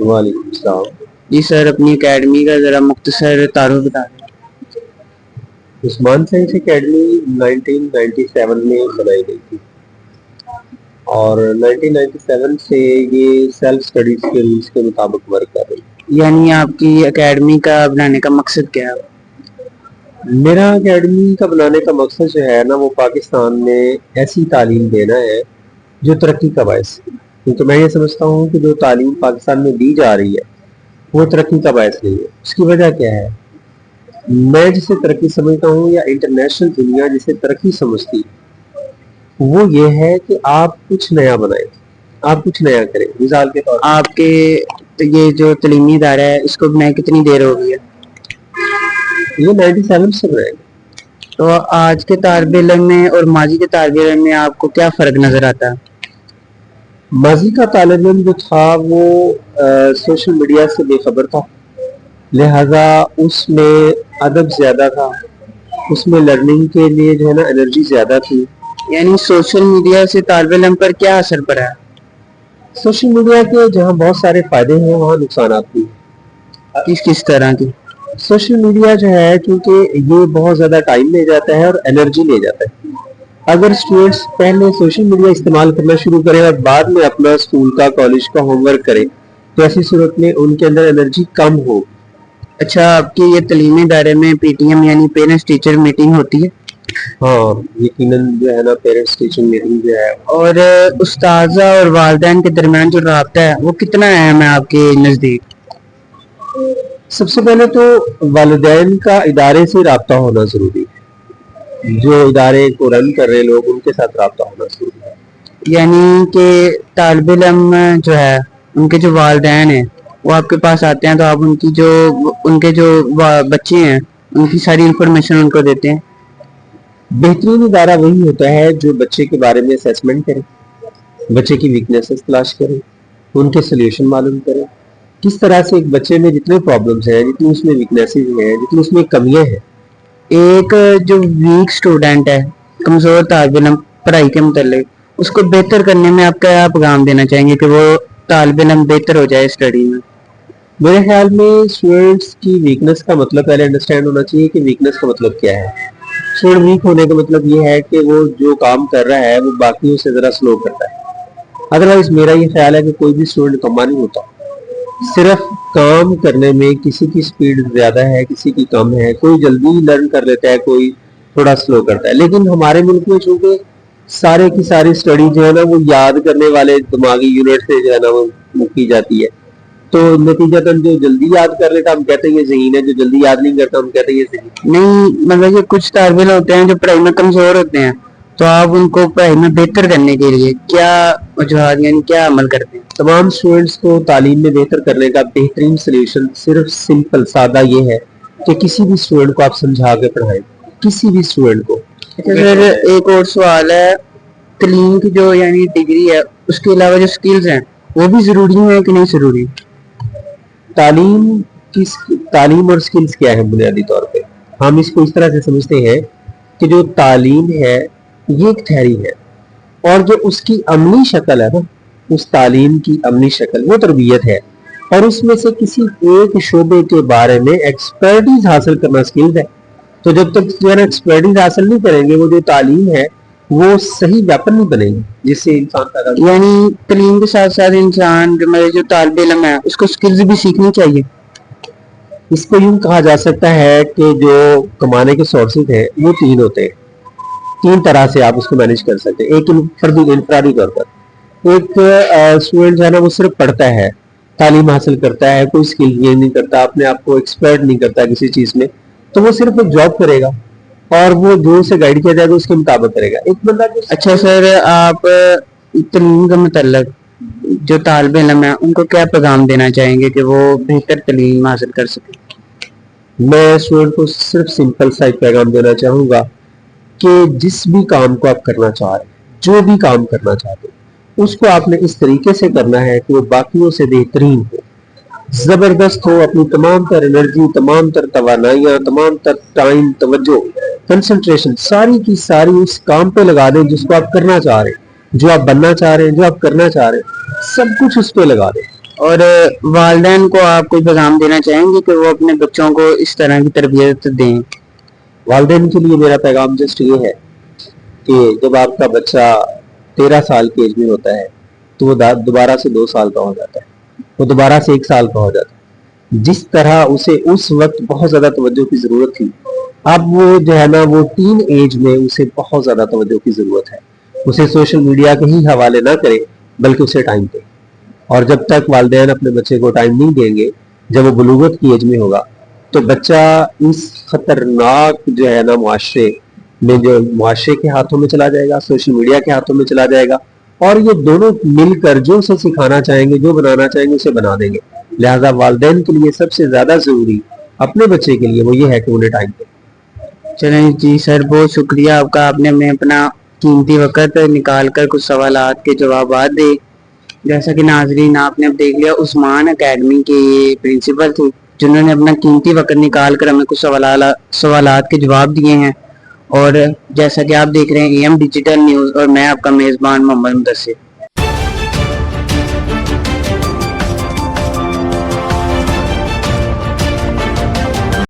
वालेकुम अस्सलाम। जी सर, अपनी एकेडमी का ज़रा मुख्तसर तारुफ बता दें। उस्मान साइंस एकेडमी 1997 में बनाई गई थी और 1997 से ये सेल्फ स्टडीज के रूल्स के मुताबिक वर्क कर रही है। यानी आपकी एकेडमी का बनाने का मकसद क्या है? मेरा एकेडमी का बनाने का मकसद जो है ना, वो पाकिस्तान में ऐसी तालीम देना है जो तरक्की का बायस है। क्योंकि मैं ये समझता हूँ कि जो तालीम पाकिस्तान में दी जा रही है वो तरक्की का बायस नहीं है। उसकी वजह क्या है? मैं जिसे तरक्की समझता हूँ या इंटरनेशनल दुनिया जिसे तरक्की समझती है, वो ये है कि आप कुछ नया बनाएं, आप कुछ नया करें। मिसाल के तौर आपके ये जो तलीमी इदारा है इसको बनाए कितनी देर हो गई है? ये 97 से बनाएंगे। तो आज के तालिब इल्म में और माजी के तालिब इल्म में आपको क्या फ़र्क नज़र आता है? माजी का तालिब इल्म जो था वो सोशल मीडिया से बेखबर था, लिहाजा उसमें अदब ज़्यादा था, उसमें लर्निंग के लिए जो है ना एनर्जी ज़्यादा थी। यानी सोशल मीडिया से तालिब इल्म पर क्या असर पड़ा है? सोशल मीडिया के जहाँ बहुत सारे फ़ायदे हैं वहाँ नुकसान भी हैं। किस किस तरह की? सोशल मीडिया जो है, क्योंकि ये बहुत ज़्यादा टाइम ले जाता है और एनर्जी ले जाता है। अगर स्टूडेंट्स पहले सोशल मीडिया इस्तेमाल करना शुरू करें और बाद में अपना स्कूल का कॉलेज का होमवर्क करें तो ऐसी सूरत में उनके अंदर एनर्जी कम हो। अच्छा, आपके ये तलीमी इदारे में पीटीएम यानी पेरेंट्स टीचर मीटिंग होती है? हाँ, यकीनन जो है ना पेरेंट्स टीचर मीटिंग जो है। और उस्ताज़ा और वालिदैन के दरमियान जो राब्ता है वो कितना अहम है आपके नज़दीक? सबसे पहले तो वालिदैन का इदारे से राब्ता होना ज़रूरी है। जो इदारे को रन कर रहे लोग उनके साथ राब्ता होना ज़रूरी है। यानी कि तालिब इल्म जो है उनके जो वालिदैन हैं वो आपके पास आते हैं तो आप उनके जो बच्चे हैं उनकी सारी इंफॉर्मेशन उनको देते हैं? बेहतरीन इदारा वही होता है जो बच्चे के बारे में असेसमेंट करे, बच्चे की वीकनेसेस तलाश करे, उनके सोल्यूशन मालूम करे। किस तरह से एक बच्चे में जितने प्रॉब्लम्स हैं, जितनी उसमें वीकनेसेस हैं, जितनी उसमें कमियां हैं, एक जो वीक स्टूडेंट है, कमजोर तालिब इल्म पढ़ाई के मुतालिक, उसको बेहतर करने में आप क्या पैगाम देना चाहेंगे कि वो तालिब इल्म बेहतर हो जाए स्टडी में? मेरे ख्याल में स्टूडेंट्स की वीकनेस का मतलब पहले अंडरस्टैंड होना चाहिए कि वीकनेस का मतलब क्या है। स्टूडेंट वीक होने का मतलब ये है कि वो जो काम कर रहा है वो बाकियों से ज़रा स्लो करता है। अदरवाइज मेरा ये ख्याल है कि कोई भी स्टूडेंट कमा नहीं होता। सिर्फ काम करने में किसी की स्पीड ज़्यादा है, किसी की कम है, कोई जल्दी लर्न कर लेता है, कोई थोड़ा स्लो करता है। लेकिन हमारे मुल्क में चूँकि सारे की सारी स्टडी जो है ना वो याद करने वाले दिमागी यूनिट से जो है ना वो की जाती है, तो नतीजतन जो जल्दी याद कर लेता हम कहते हैं ये ज़हीन है, जो जल्दी याद नहीं करता हम कहते हैं ये ज़हीन नहीं। मतलब ये कुछ तालिब इल्म होते हैं जो पढ़ाई में कमजोर होते हैं, तो आप उनको पढ़ाई में बेहतर करने के लिए क्या वजूहात यानी क्या अमल करते हैं? तमाम स्टूडेंट्स को तालीम में बेहतर करने का बेहतरीन सोल्यूशन सिर्फ सिंपल सादा ये है कि किसी भी स्टूडेंट को आप समझा के पढ़ाएं, किसी भी स्टूडेंट को। अच्छा सर, एक और सवाल है, तलीम की जो यानी डिग्री है उसके अलावा जो स्किल्स हैं वो भी जरूरी है कि नहीं जरूरी? तालीम और स्किल्स क्या है? बुनियादी तौर पे हम इसको इस तरह से समझते हैं कि जो तालीम है ये एक थ्योरी है और जो उसकी अमली शक्ल है ना, उस तालीम की अमली शक्ल वो तरबियत है, और उसमें से किसी एक शोबे के बारे में एक्सपर्टीज हासिल करना स्किल्स है। तो जब तक जो है ना एक्सपर्टीज हासिल नहीं करेंगे वो जो तालीम है वो सही वेपन नहीं बनेगी जिससे इंसान पैदा। यानी तालीम के साथ साथ इंसान जो मेरे जो तालिब इल्म है उसको स्किल्स भी सीखनी चाहिए? इसको यूं कहा जा सकता है कि जो कमाने के सोर्सेज हैं वो तीन होते हैं। तीन तरह से आप उसको मैनेज कर सकते हैं। एक इंफरादी तौर पर एक स्टूडेंट जो है ना वो सिर्फ पढ़ता है, तालीम हासिल करता है, कोई स्किल गेन नहीं करता, अपने आप को एक्सपर्ट नहीं करता किसी चीज में, तो वो सिर्फ एक जॉब करेगा और वो जो उसे गाइड किया जाएगा उसके मुताबिक करेगा। एक बंदा जो अच्छा सर, आप तलीम के मतलब जो तालिब इल्म है उनको क्या पैगाम देना चाहेंगे कि वो बेहतर तलीम हासिल कर सके? मैं स्टूडेंट को सिर्फ सिंपल सा एक पैगाम देना चाहूंगा कि जिस भी काम को आप करना चाह रहे हैं, जो भी काम करना चाहते हैं, उसको आपने इस तरीके से करना है कि वो बाकियों से बेहतरीन हो, जबरदस्त हो। अपनी तमाम तर एनर्जी, तमाम तर तवानाइयाँ, तमाम तर टाइम, तवज्जो, कंसंट्रेशन सारी की सारी उस काम पे लगा दें जिसको आप करना चाह रहे हैं, जो आप बनना चाह रहे हैं, जो आप करना चाह रहे हैं, सब कुछ उस पे लगा दें اور والدین کو آپ کوئی پیغام دینا چاہیں گے کہ وہ اپنے بچوں کو اس طرح کی تربیت دیں؟ والدین کے لیے میرا پیغام جسٹ یہ ہے کہ جب آپ کا بچہ 13 سال کی ایج میں ہوتا ہے تو وہ دوبارہ سے 2 سال کا ہو جاتا ہے، وہ دوبارہ سے 1 سال کا ہو جاتا ہے۔ جس طرح اسے اس وقت بہت زیادہ توجہ کی ضرورت تھی، اب وہ جو ہے نا وہ ٹین ایج میں اسے بہت زیادہ توجہ کی ضرورت ہے۔ اسے سوشل میڈیا کے ہی حوالے نہ کرے بلکہ اسے ٹائم دے، اور جب تک والدین اپنے بچے کو ٹائم نہیں دیں گے، جب وہ بلوغت کی ایج میں ہوگا تو بچہ اس خطرناک جو ہے نا معاشرے میں، جو معاشرے کے ہاتھوں میں چلا جائے گا، سوشل میڈیا کے ہاتھوں میں چلا جائے گا، اور یہ دونوں مل کر جو اسے سکھانا چاہیں گے، جو بنانا چاہیں گے، اسے بنا دیں گے۔ لہذا والدین کے لیے سب سے زیادہ ضروری اپنے بچے کے لیے وہ یہ ہے کہ انہیں ٹائم دیں۔ چلیں جی سر، بہت شکریہ آپ کا، آپ نے ہمیں اپنا قیمتی وقت نکال کر کچھ سوالات کے جوابات دے۔ جیسا کہ ناظرین آپ نے اب دیکھ لیا، عثمان اکیڈمی کے پرنسپل تھے جنہوں نے اپنا قیمتی وقت نکال کر ہمیں کچھ سوالات کے جواب دیے ہیں۔ اور جیسا کہ آپ دیکھ رہے ہیں اے ایم ڈیجیٹل نیوز، اور میں آپ کا میزبان محمد مدثر۔